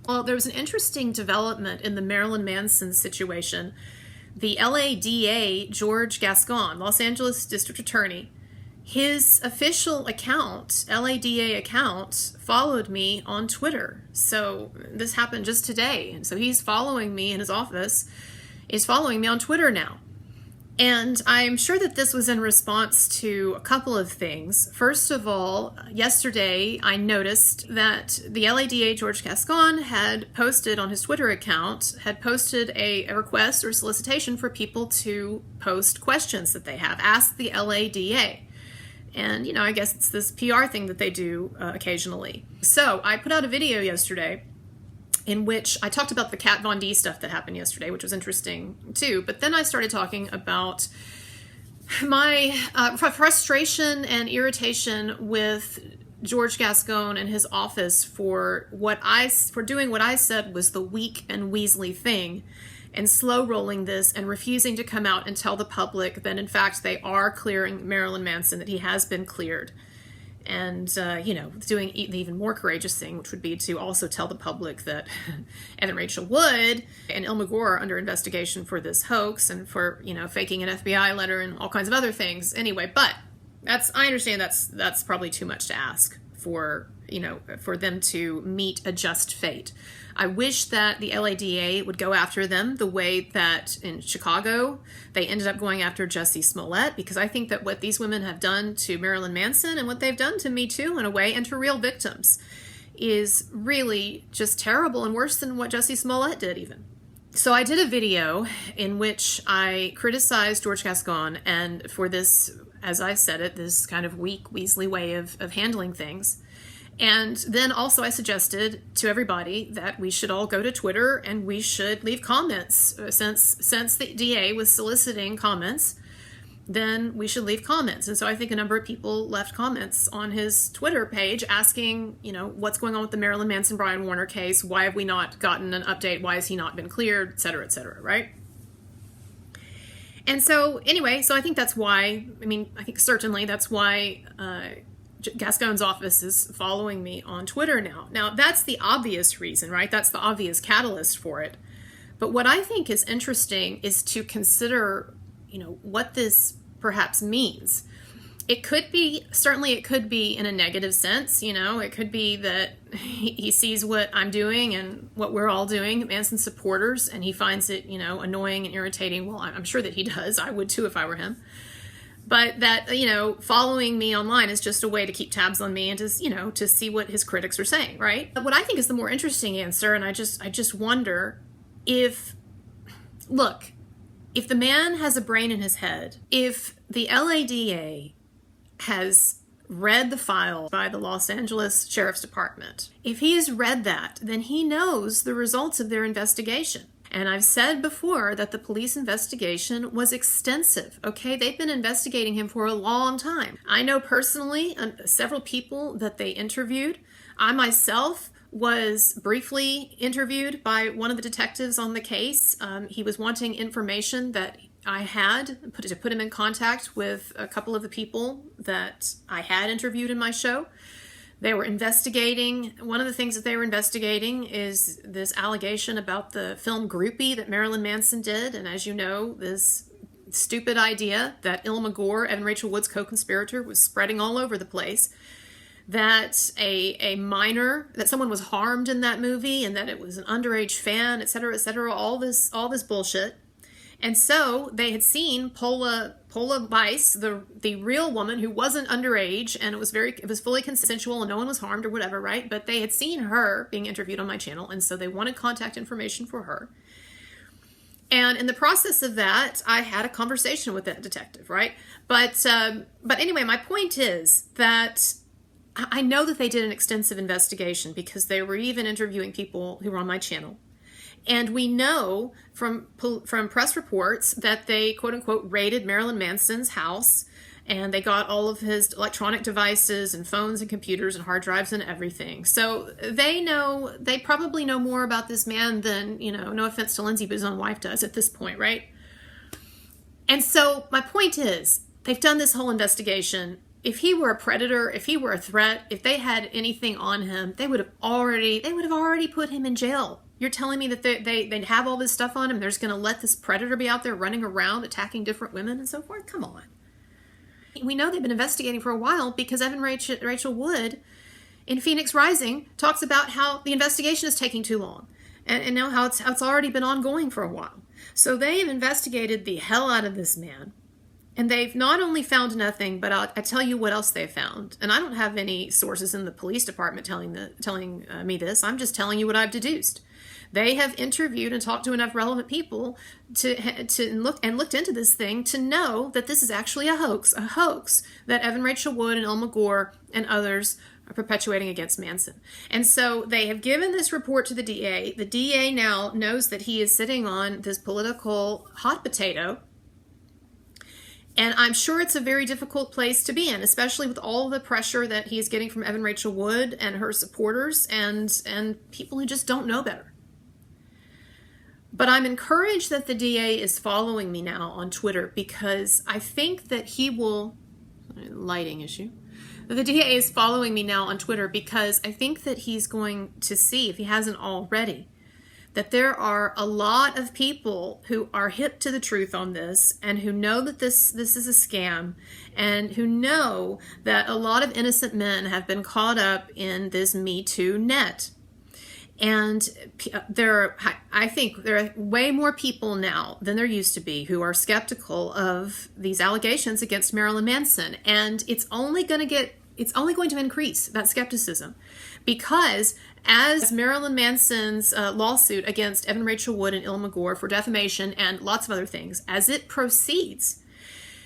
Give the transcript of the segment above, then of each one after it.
Well, there was an interesting development in the Marilyn Manson situation. The LADA, George Gascon, Los Angeles District Attorney, his official account, LADA account, followed me on Twitter. So this happened just today. And so he's following me in his office. He's following me on Twitter now. And I'm sure that this was in response to a couple of things. First of all, yesterday I noticed that the LADA George Gascon had posted on his Twitter account, had posted a request or solicitation for people to post questions that they have. Ask the LADA. And, you know, I guess it's this PR thing that they do occasionally. So I put out a video yesterday in which I talked about the Kat Von D stuff that happened yesterday, which was interesting too. But then I started talking about my frustration and irritation with George Gascon and his office for doing what I said was the weak and weaselly thing, and slow rolling this and refusing to come out and tell the public that in fact they are clearing Marilyn Manson, that he has been cleared. And, you know, doing the even more courageous thing, which would be to also tell the public that Evan Rachel Wood and Ilma Gore are under investigation for this hoax and for, you know, faking an FBI letter and all kinds of other things. Anyway, but I understand that's probably too much to ask for, you know, for them to meet a just fate. I wish that the LADA would go after them the way that in Chicago they ended up going after Jussie Smollett, because I think that what these women have done to Marilyn Manson and what they've done to me too, in a way, and to real victims, is really just terrible and worse than what Jussie Smollett did even. So I did a video in which I criticized George Gascon and for this, as I said it, this kind of weak, weaselly way of handling things. And then also I suggested to everybody that we should all go to Twitter and we should leave comments. Since the DA was soliciting comments, then we should leave comments. And so I think a number of people left comments on his Twitter page asking, you know, what's going on with the Marilyn Manson, Brian Warner case? Why have we not gotten an update? Why has he not been cleared? Et cetera, right? And so anyway, so I think that's why, I think certainly that's why Gascon's office is following me on Twitter now. Now, that's the obvious reason, right? That's the obvious catalyst for it. But what I think is interesting is to consider, you know, what this perhaps means. It could be in a negative sense, you know. It could be that he sees what I'm doing and what we're all doing, Manson supporters, and he finds it, you know, annoying and irritating. Well, I'm sure that he does. I would too if I were him. But that, you know, following me online is just a way to keep tabs on me and to, you know, to see what his critics are saying, right? But what I think is the more interesting answer, and I just wonder if the man has a brain in his head, if the LADA has read the file by the Los Angeles Sheriff's Department, if he has read that, then he knows the results of their investigation. And I've said before that the police investigation was extensive, okay? They've been investigating him for a long time. I know personally several people that they interviewed. I myself was briefly interviewed by one of the detectives on the case. He was wanting information that I had to put him in contact with a couple of the people that I had interviewed in my show. They were investigating, one of the things that they were investigating is this allegation about the film Groupie that Marilyn Manson did. And as you know, this stupid idea that Ilma Gore, Evan Rachel Wood's co-conspirator, was spreading all over the place, that a minor, that someone was harmed in that movie and that it was an underage fan, et cetera, all this bullshit. And so they had seen Paula Weiss, the real woman who wasn't underage, and it was fully consensual and no one was harmed or whatever, right? But they had seen her being interviewed on my channel, and so they wanted contact information for her. And in the process of that, I had a conversation with that detective, right? But anyway, my point is that I know that they did an extensive investigation because they were even interviewing people who were on my channel. And we know from press reports that they, quote unquote, raided Marilyn Manson's house, and they got all of his electronic devices and phones and computers and hard drives and everything. So they probably know more about this man than, you know, no offense to Lindsay, but his own wife does at this point, right? And so my point is, they've done this whole investigation. if he were a predator, if he were a threat, if they had anything on him, they would have already put him in jail. You're telling me that they'd have all this stuff on him, they're just going to let this predator be out there running around attacking different women and so forth? Come on. We know they've been investigating for a while because Evan Rachel Wood in Phoenix Rising talks about how the investigation is taking too long, and now how it's already been ongoing for a while. So they have investigated the hell out of this man, and they've not only found nothing, but I tell you what else they found. And I don't have any sources in the police department telling me this. I'm just telling you what I've deduced. They have interviewed and talked to enough relevant people to looked into this thing to know that this is actually a hoax that Evan Rachel Wood and Elma Gore and others are perpetuating against Manson. And so they have given this report to the DA. The DA now knows that he is sitting on this political hot potato. And I'm sure it's a very difficult place to be in, especially with all the pressure that he's getting from Evan Rachel Wood and her supporters and people who just don't know better. But I'm encouraged that the DA is following me now on Twitter because I think that he will, lighting issue, the DA is following me now on Twitter because I think that he's going to see, if he hasn't already, that there are a lot of people who are hip to the truth on this and who know that this is a scam and who know that a lot of innocent men have been caught up in this Me Too net. And I think there are way more people now than there used to be who are skeptical of these allegations against Marilyn Manson. And it's only going to increase that skepticism because as Marilyn Manson's lawsuit against Evan Rachel Wood and Elma Gore for defamation and lots of other things, as it proceeds,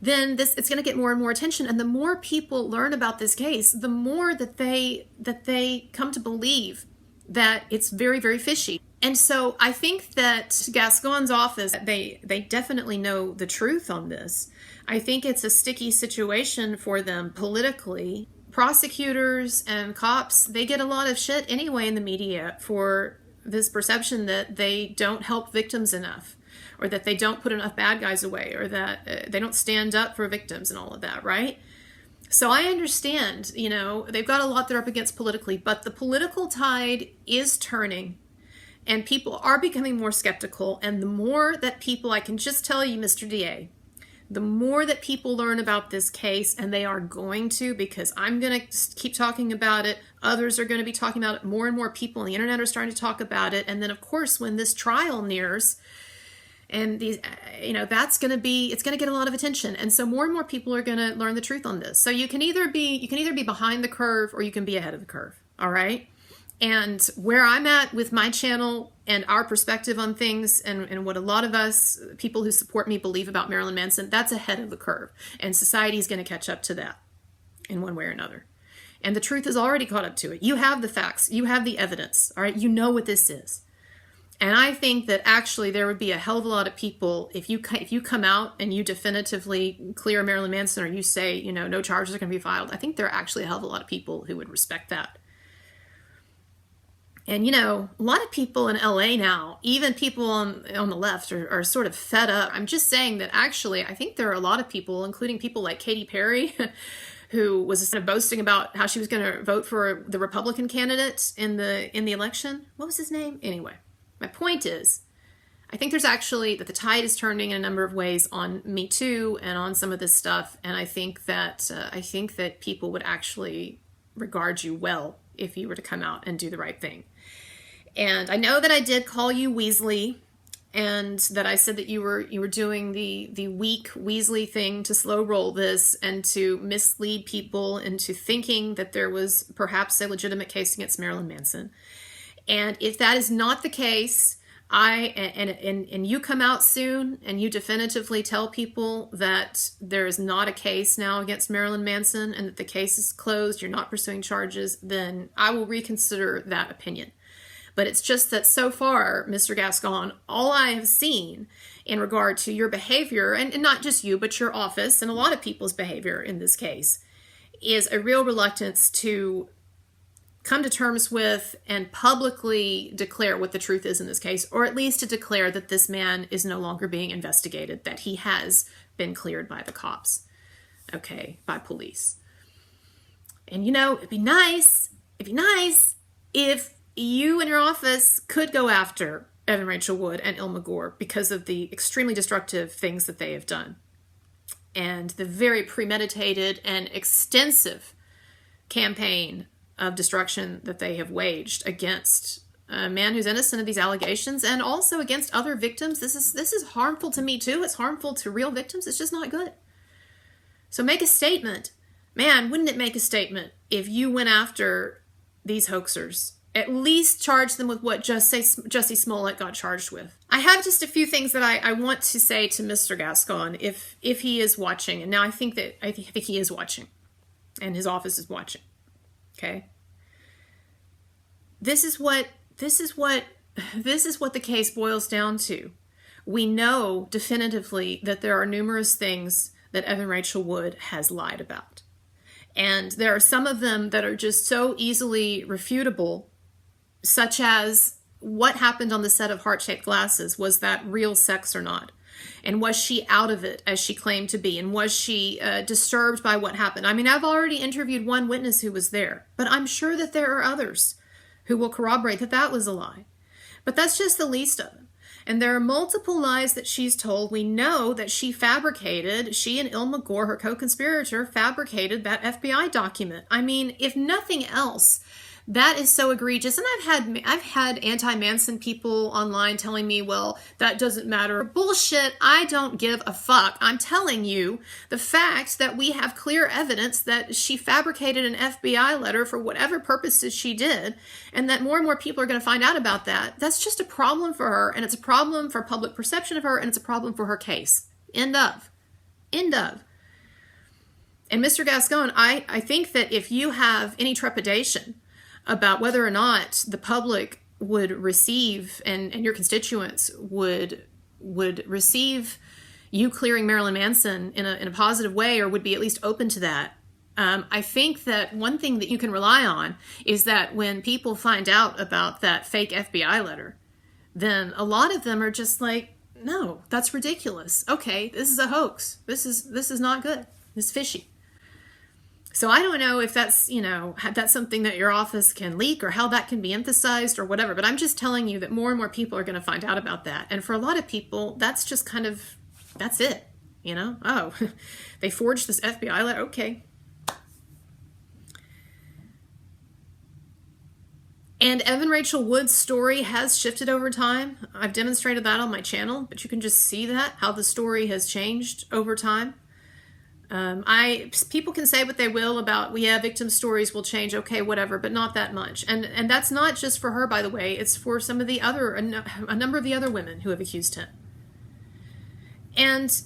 then it's going to get more and more attention. And the more people learn about this case, the more that they come to believe that it's very, very fishy. And so I think that Gascon's office, they definitely know the truth on this. I think it's a sticky situation for them politically. Prosecutors and cops, they get a lot of shit anyway in the media for this perception that they don't help victims enough, or that they don't put enough bad guys away, or that they don't stand up for victims and all of that, right? So I understand, they've got a lot they're up against politically, but the political tide is turning and people are becoming more skeptical. And the more that people, I can just tell you, Mr. DA, the more that people learn about this case, and they are going to, because I'm going to keep talking about it, others are going to be talking about it, more and more people on the internet are starting to talk about it. And then of course, when this trial nears, and these, it's going to get a lot of attention. And so more and more people are going to learn the truth on this. So you can either be behind the curve or you can be ahead of the curve. All right. And where I'm at with my channel and our perspective on things and what a lot of us, people who support me, believe about Marilyn Manson, that's ahead of the curve. And society is going to catch up to that in one way or another. And the truth is already caught up to it. You have the facts. You have the evidence. All right. You know what this is. And I think that actually there would be a hell of a lot of people, if you come out and you definitively clear Marilyn Manson, or you say, no charges are going to be filed, I think there are actually a hell of a lot of people who would respect that. And, a lot of people in LA now, even people on the left are sort of fed up. I'm just saying that actually I think there are a lot of people, including people like Katy Perry, who was sort of boasting about how she was going to vote for the Republican candidate in the election. What was his name? Anyway. My point is, I think there's actually that the tide is turning in a number of ways on Me Too and on some of this stuff, and I think that people would actually regard you well if you were to come out and do the right thing. And I know that I did call you Weasley, and that I said that you were doing the weak Weasley thing to slow roll this and to mislead people into thinking that there was perhaps a legitimate case against Marilyn Manson. And if that is not the case, and you come out soon and you definitively tell people that there is not a case now against Marilyn Manson and that the case is closed, you're not pursuing charges, then I will reconsider that opinion. But it's just that so far, Mr. Gascon, all I have seen in regard to your behavior, and not just you, but your office and a lot of people's behavior in this case, is a real reluctance to come to terms with and publicly declare what the truth is in this case, or at least to declare that this man is no longer being investigated, that he has been cleared by the cops, by police. And it'd be nice if you and your office could go after Evan Rachel Wood and Ilma Gore because of the extremely destructive things that they have done and the very premeditated and extensive campaign of destruction that they have waged against a man who's innocent of these allegations and also against other victims. This is harmful to me too. It's harmful to real victims. It's just not good. So make a statement. Man, wouldn't it make a statement if you went after these hoaxers? At least charge them with what Jussie Smollett got charged with. I have just a few things that I want to say to Mr. Gascon if he is watching. And now I think he is watching. And his office is watching. Okay? This is what the case boils down to. We know definitively that there are numerous things that Evan Rachel Wood has lied about. And there are some of them that are just so easily refutable, such as what happened on the set of Heart-Shaped Glasses. Was that real sex or not? And was she out of it as she claimed to be? And was she disturbed by what happened? I mean, I've already interviewed one witness who was there, but I'm sure that there are others who will corroborate that that was a lie. But that's just the least of them. And there are multiple lies that she's told. We know that she and Ilma Gore, her co-conspirator, fabricated that FBI document. I mean, if nothing else, that is so egregious. And I've had anti-Manson people online telling me, well, that doesn't matter. Bullshit. I don't give a fuck. I'm telling you the fact that we have clear evidence that she fabricated an FBI letter for whatever purposes she did, and that more and more people are going to find out about that. That's just a problem for her, and it's a problem for public perception of her, and it's a problem for her case. End of. And Mr. Gascon, I think that if you have any trepidation about whether or not the public would receive and your constituents would receive you clearing Marilyn Manson in a positive way, or would be at least open to that. I think that one thing that you can rely on is that when people find out about that fake FBI letter, then a lot of them are just like, no, that's ridiculous. Okay, this is a hoax. This is not good. This is fishy. So I don't know if that's, that's something that your office can leak or how that can be emphasized or whatever. But I'm just telling you that more and more people are going to find out about that. And for a lot of people, that's just that's it. Oh, they forged this FBI letter. Okay. And Evan Rachel Wood's story has shifted over time. I've demonstrated that on my channel, but you can just see that, how the story has changed over time. People can say what they will about, victim stories will change, okay, whatever, but not that much. And that's not just for her, by the way. It's for some of a number of the other women who have accused him. And,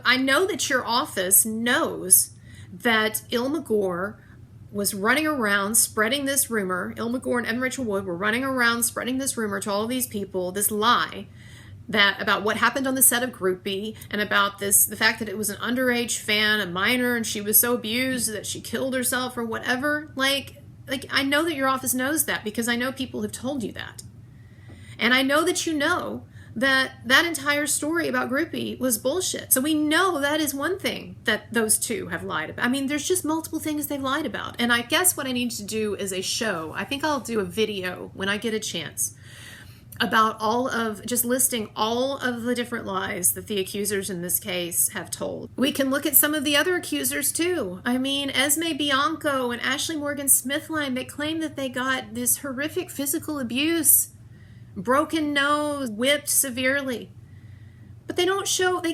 I know that your office knows that Ilma Gore was running around spreading this rumor. Ilma Gore and Evan Rachel Wood were running around spreading this rumor to all of these people, this lie, that about what happened on the set of Groupie, and about the fact that it was an underage fan, a minor, and she was so abused that she killed herself or whatever. Like I know that your office knows that because I know people have told you that. And I know that you know that entire story about Groupie was bullshit. So we know that is one thing that those two have lied about. I mean, there's just multiple things they've lied about. And I guess what I need to do is a show. I think I'll do a video when I get a chance about just listing all of the different lies that the accusers in this case have told. We can look at some of the other accusers too. I mean, Esme Bianco and Ashley Morgan Smithline, they claim that they got this horrific physical abuse, broken nose, whipped severely. But they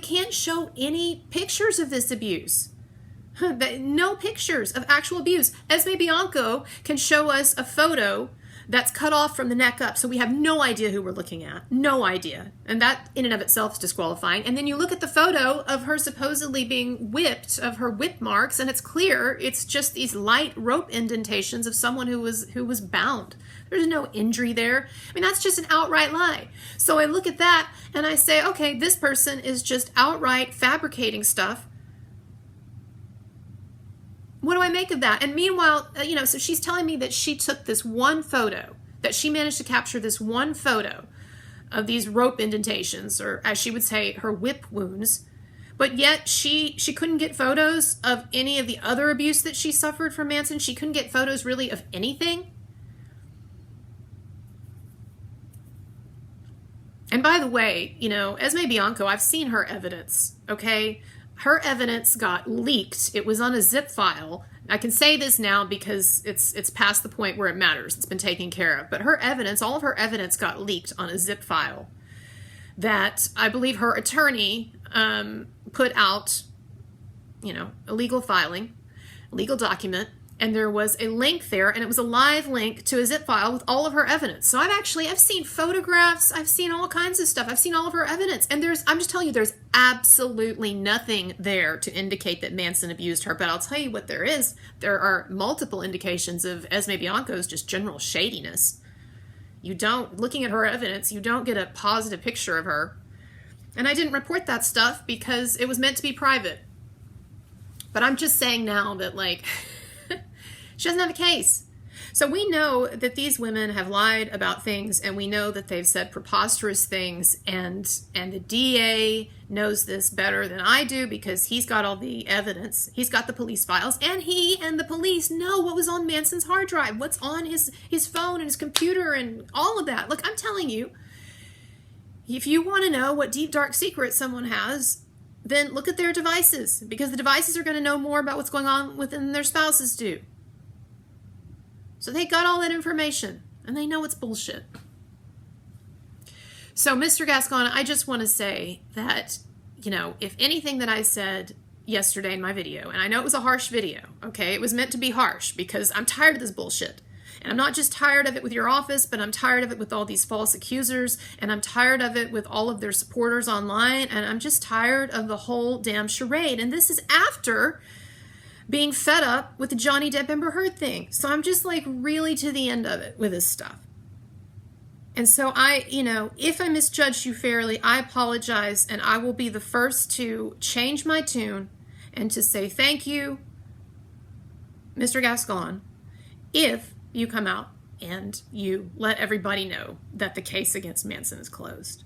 can't show any pictures of this abuse. No pictures of actual abuse. Esme Bianco can show us a photo that's cut off from the neck up, so we have no idea who we're looking at. No idea. And that in and of itself is disqualifying. And then you look at the photo of her supposedly being whipped, of her whip marks, and it's clear it's just these light rope indentations of someone who was bound. There's no injury there. I mean, that's just an outright lie. So I look at that and I say, okay, this person is just outright fabricating stuff. What do I make of that? And meanwhile, so she's telling me that she took this one photo, that she managed to capture this one photo of these rope indentations, or as she would say, her whip wounds. But yet she couldn't get photos of any of the other abuse that she suffered from Manson. She couldn't get photos really of anything. And by the way, you know, Esme Bianco, I've seen her evidence, okay? Her evidence got leaked. It was on a zip file. I can say this now because it's past the point where it matters. It's been taken care of. But her evidence, all of her evidence got leaked on a zip file that I believe her attorney put out, you know, a legal filing, legal document, and there was a link there, and it was a live link to a zip file with all of her evidence. So I've seen photographs, I've seen all kinds of stuff, I've seen all of her evidence, and I'm just telling you, there's absolutely nothing there to indicate that Manson abused her. But I'll tell you what there is. There are multiple indications of Esme Bianco's just general shadiness. Looking at her evidence, you don't get a positive picture of her. And I didn't report that stuff because it was meant to be private. But I'm just saying now that, like, she doesn't have a case. So we know that these women have lied about things, and we know that they've said preposterous things, and the DA knows this better than I do because he's got all the evidence. He's got the police files, and he and the police know what was on Manson's hard drive, what's on his phone and his computer and all of that. Look, I'm telling you, if you want to know what deep, dark secrets someone has, then look at their devices, because the devices are going to know more about what's going on within their spouses do. So they got all that information, and they know it's bullshit. So, Mr. Gascon, I just want to say that, you know, if anything that I said yesterday in my video, and I know it was a harsh video, okay? It was meant to be harsh because I'm tired of this bullshit. And I'm not just tired of it with your office, but I'm tired of it with all these false accusers, and I'm tired of it with all of their supporters online, and I'm just tired of the whole damn charade. And this is after being fed up with the Johnny Depp Amber Heard thing. So I'm just like really to the end of it with this stuff. And so you know, if I misjudged you fairly, I apologize, and I will be the first to change my tune and to say thank you, Mr. Gascon, if you come out and you let everybody know that the case against Manson is closed.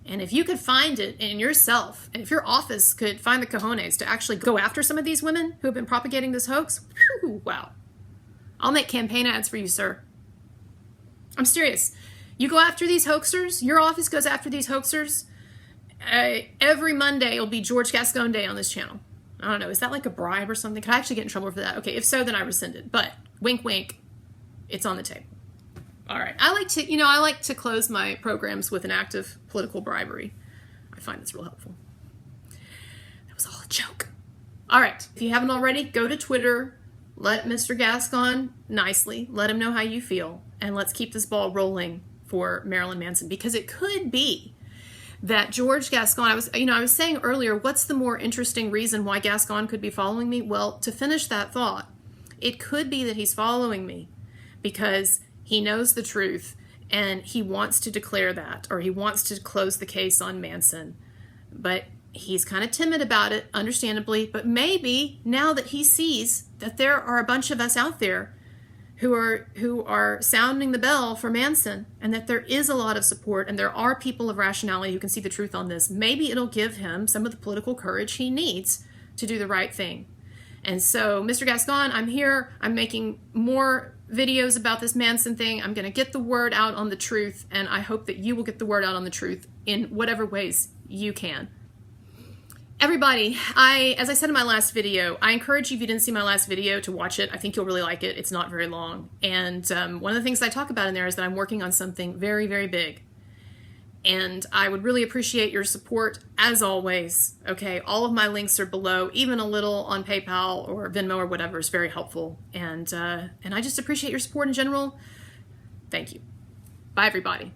And if you could find it in yourself, and if your office could find the cojones to actually go after some of these women who have been propagating this hoax, whew, wow. I'll make campaign ads for you, sir. I'm serious. You go after these hoaxers, your office goes after these hoaxers, every Monday will be George Gascon Day on this channel. I don't know, is that like a bribe or something? Could I actually get in trouble for that? Okay, if so, then I rescind it. But wink, wink, it's on the table. All right. I like to close my programs with an act of political bribery. I find this real helpful. That was all a joke. All right. If you haven't already, go to Twitter, let Mr. Gascon nicely, let him know how you feel, and let's keep this ball rolling for Marilyn Manson, because it could be that George Gascon, I was saying earlier, what's the more interesting reason why Gascon could be following me? Well, to finish that thought, it could be that he's following me because he knows the truth, and he wants to declare that, or he wants to close the case on Manson. But he's kind of timid about it, understandably. But maybe now that he sees that there are a bunch of us out there who are sounding the bell for Manson, and that there is a lot of support, and there are people of rationality who can see the truth on this, maybe it'll give him some of the political courage he needs to do the right thing. And so, Mr. Gascon, I'm here. I'm making more videos about this Manson thing. I'm going to get the word out on the truth, and I hope that you will get the word out on the truth in whatever ways you can. Everybody, as I said in my last video, I encourage you, if you didn't see my last video, to watch it. I think you'll really like it. It's not very long. And one of the things I talk about in there is that I'm working on something very, very big. And I would really appreciate your support, as always. Okay, all of my links are below. Even a little on PayPal or Venmo or whatever is very helpful. And I just appreciate your support in general. Thank you. Bye, everybody.